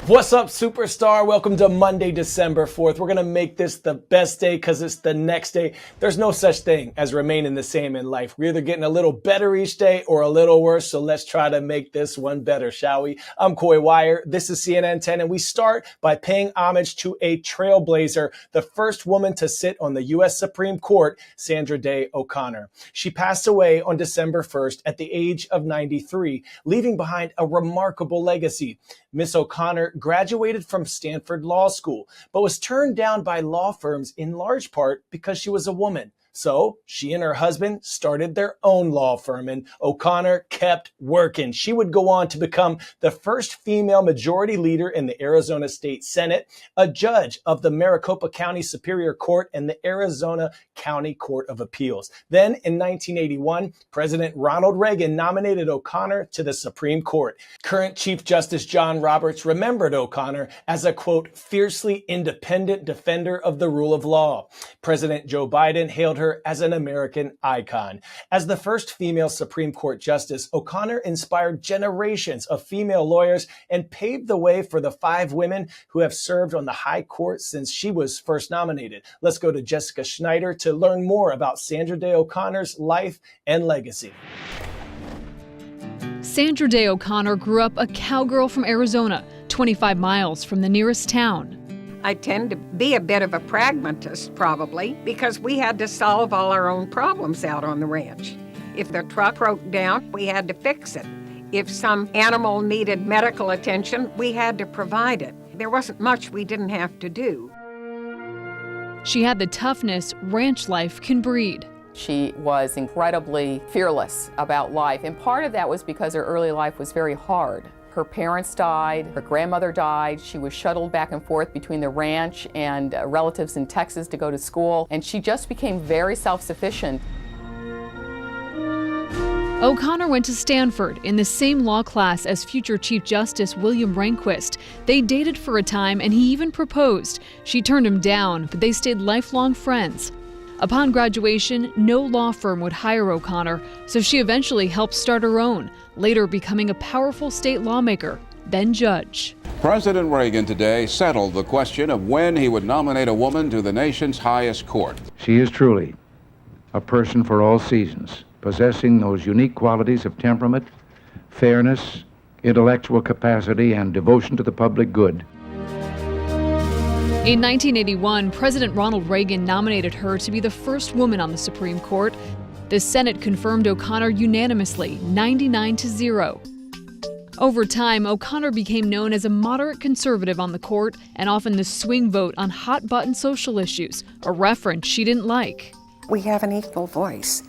What's up, superstar? Welcome to Monday, December 4th. We're going to make this the best day because it's the next day. There's no such thing as remaining the same in life. We're either getting a little better each day or a little worse, so let's try to make this one better, shall we? I'm Coy Wire. This is CNN 10, and we start by paying homage to a trailblazer, the first woman to sit on the U.S. Supreme Court, Sandra Day O'Connor. She passed away on December 1st at the age of 93, leaving behind a remarkable legacy. Miss O'Connor graduated from Stanford Law School, but was turned down by law firms in large part because she was a woman. So she and her husband started their own law firm, and O'Connor kept working. She would go on to become the first female majority leader in the Arizona State Senate, a judge of the Maricopa County Superior Court and the Arizona County Court of Appeals. Then in 1981, President Ronald Reagan nominated O'Connor to the Supreme Court. Current Chief Justice John Roberts remembered O'Connor as a, quote, fiercely independent defender of the rule of law. President Joe Biden hailed her as an American icon. As the first female Supreme Court justice, O'Connor inspired generations of female lawyers and paved the way for the 5 women who have served on the high court since she was first nominated. Let's go to Jessica Schneider to learn more about Sandra Day O'Connor's life and legacy. Sandra Day O'Connor grew up a cowgirl from Arizona, 25 miles from the nearest town. I tend to be a bit of a pragmatist, probably, because we had to solve all our own problems out on the ranch. If the truck broke down, we had to fix it. If some animal needed medical attention, we had to provide it. There wasn't much we didn't have to do. She had the toughness ranch life can breed. She was incredibly fearless about life, and part of that was because her early life was very hard. Her parents died, her grandmother died, she was shuttled back and forth between the ranch and relatives in Texas to go to school, and she just became very self-sufficient. O'Connor went to Stanford in the same law class as future Chief Justice William Rehnquist. They dated for a time and he even proposed. She turned him down, but they stayed lifelong friends. Upon graduation, no law firm would hire O'Connor, so she eventually helped start her own, later becoming a powerful state lawmaker, then judge. President Reagan today settled the question of when he would nominate a woman to the nation's highest court. She is truly a person for all seasons, possessing those unique qualities of temperament, fairness, intellectual capacity, and devotion to the public good. In 1981, President Ronald Reagan nominated her to be the first woman on the Supreme Court. The Senate confirmed O'Connor unanimously, 99-0. Over time, O'Connor became known as a moderate conservative on the court and often the swing vote on hot-button social issues, a reference she didn't like. We have an equal voice,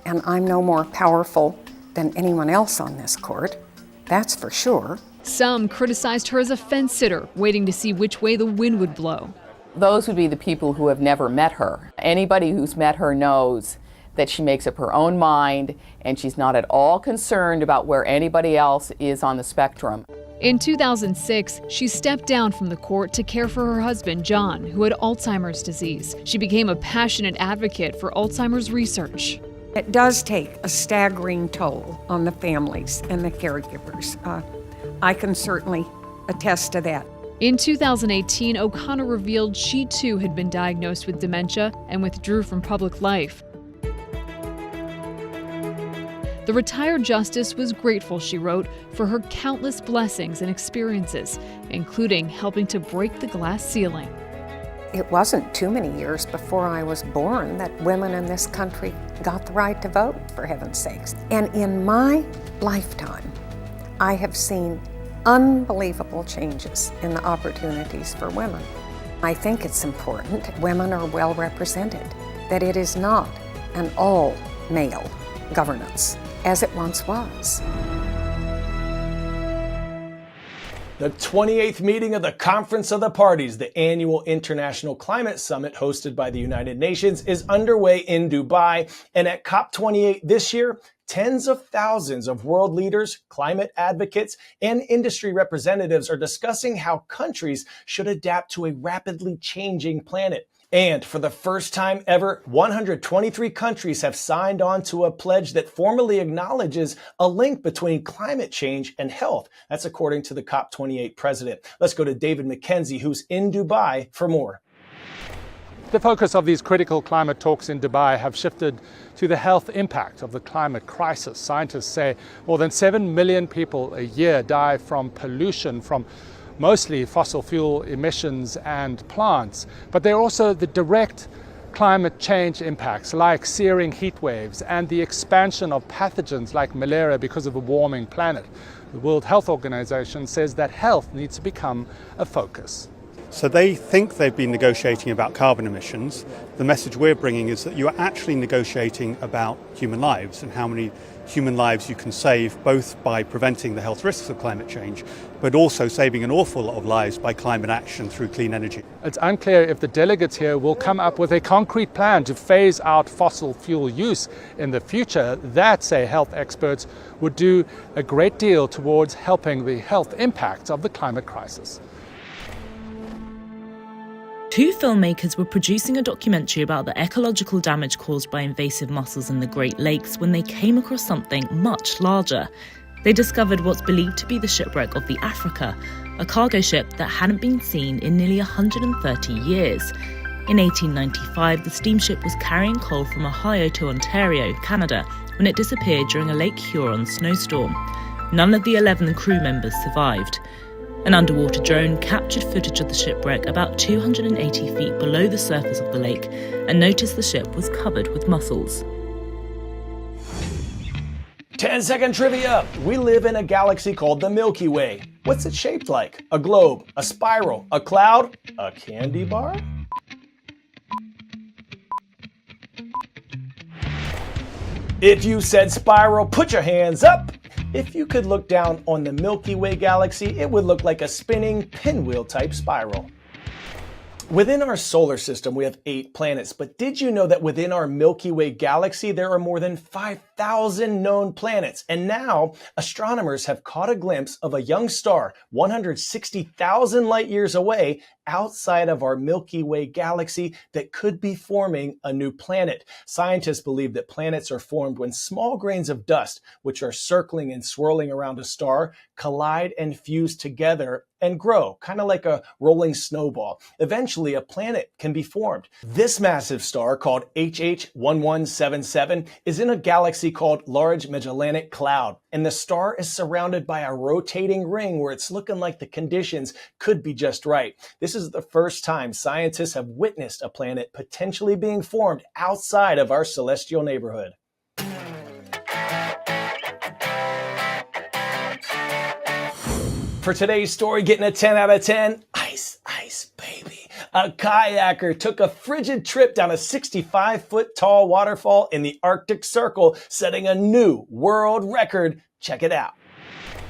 and I'm no more powerful than anyone else on this court, that's for sure. Some criticized her as a fence-sitter, waiting to see which way the wind would blow. Those would be the people who have never met her. Anybody who's met her knows that she makes up her own mind and she's not at all concerned about where anybody else is on the spectrum. In 2006, she stepped down from the court to care for her husband, John, who had Alzheimer's disease. She became a passionate advocate for Alzheimer's research. It does take a staggering toll on the families and the caregivers. I can certainly attest to that. In 2018, O'Connor revealed she too had been diagnosed with dementia and withdrew from public life. The retired justice was grateful, she wrote, for her countless blessings and experiences, including helping to break the glass ceiling. It wasn't too many years before I was born that women in this country got the right to vote, for heaven's sakes. And in my lifetime, I have seen unbelievable changes in the opportunities for women. I think it's important that women are well represented, that it is not an all-male governance, as it once was. The 28th meeting of the Conference of the Parties, the annual International Climate Summit hosted by the United Nations, is underway in Dubai. And at COP28 this year, tens of thousands of world leaders, climate advocates, and industry representatives are discussing how countries should adapt to a rapidly changing planet. And for the first time ever, 123 countries have signed on to a pledge that formally acknowledges a link between climate change and health. That's according to the COP28 president. Let's go to David McKenzie, who's in Dubai, for more. The focus of these critical climate talks in Dubai have shifted to the health impact of the climate crisis. Scientists say more than 7 million people a year die from pollution from mostly fossil fuel emissions and plants, but there are also the direct climate change impacts like searing heat waves and the expansion of pathogens like malaria because of a warming planet. The World Health Organization says that health needs to become a focus. So they think they've been negotiating about carbon emissions. The message we're bringing is that you are actually negotiating about human lives and how many human lives you can save, both by preventing the health risks of climate change, but also saving an awful lot of lives by climate action through clean energy. It's unclear if the delegates here will come up with a concrete plan to phase out fossil fuel use in the future. That, say health experts, would do a great deal towards helping the health impacts of the climate crisis. Two filmmakers were producing a documentary about the ecological damage caused by invasive mussels in the Great Lakes when they came across something much larger. They discovered what's believed to be the shipwreck of the Africa, a cargo ship that hadn't been seen in nearly 130 years. In 1895, the steamship was carrying coal from Ohio to Ontario, Canada, when it disappeared during a Lake Huron snowstorm. None of the 11 crew members survived. An underwater drone captured footage of the shipwreck about 280 feet below the surface of the lake and noticed the ship was covered with mussels. 10-second trivia. We live in a galaxy called the Milky Way. What's it shaped like? A globe, a spiral, a cloud, a candy bar? If you said spiral, put your hands up. If you could look down on the Milky Way galaxy, it would look like a spinning pinwheel type spiral. Within our solar system, we have 8 planets, but did you know that within our Milky Way galaxy, there are more than 5,000 known planets? And now, astronomers have caught a glimpse of a young star 160,000 light years away outside of our Milky Way galaxy that could be forming a new planet. Scientists believe that planets are formed when small grains of dust, which are circling and swirling around a star, collide and fuse together and grow, kind of like a rolling snowball. Eventually, a planet can be formed. This massive star, called HH 1177, is in a galaxy called Large Magellanic Cloud, and the star is surrounded by a rotating ring where it's looking like the conditions could be just right. This is the first time scientists have witnessed a planet potentially being formed outside of our celestial neighborhood. For today's story, getting a 10 out of 10, ice, ice, baby. A kayaker took a frigid trip down a 65-foot tall waterfall in the Arctic Circle, setting a new world record. Check it out.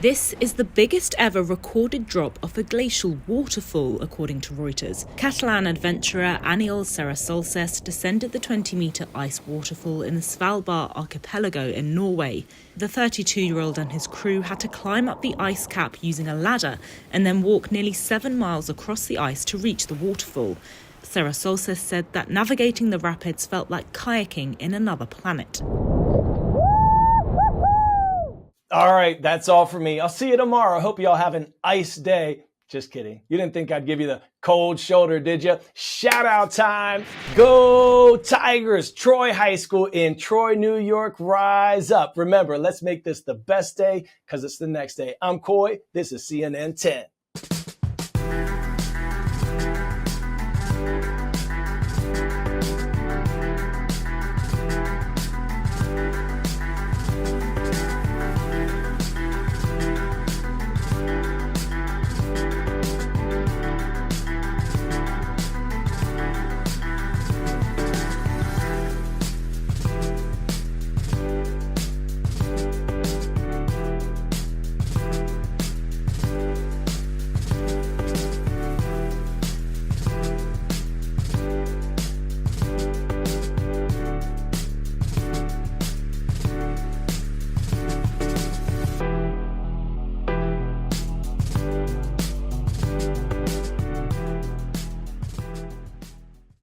This is the biggest ever recorded drop of a glacial waterfall, according to Reuters. Catalan adventurer Aniol Sarasolses descended the 20-metre ice waterfall in the Svalbard archipelago in Norway. The 32-year-old and his crew had to climb up the ice cap using a ladder and then walk nearly 7 miles across the ice to reach the waterfall. Sarasolses said that navigating the rapids felt like kayaking in another planet. All right, that's all for me. I'll see you tomorrow. I hope you all have an ice day. Just kidding. You didn't think I'd give you the cold shoulder, did you? Shout out time. Go Tigers. Troy High School in Troy, New York. Rise up. Remember, let's make this the best day because it's the next day. I'm Coy. This is CNN 10.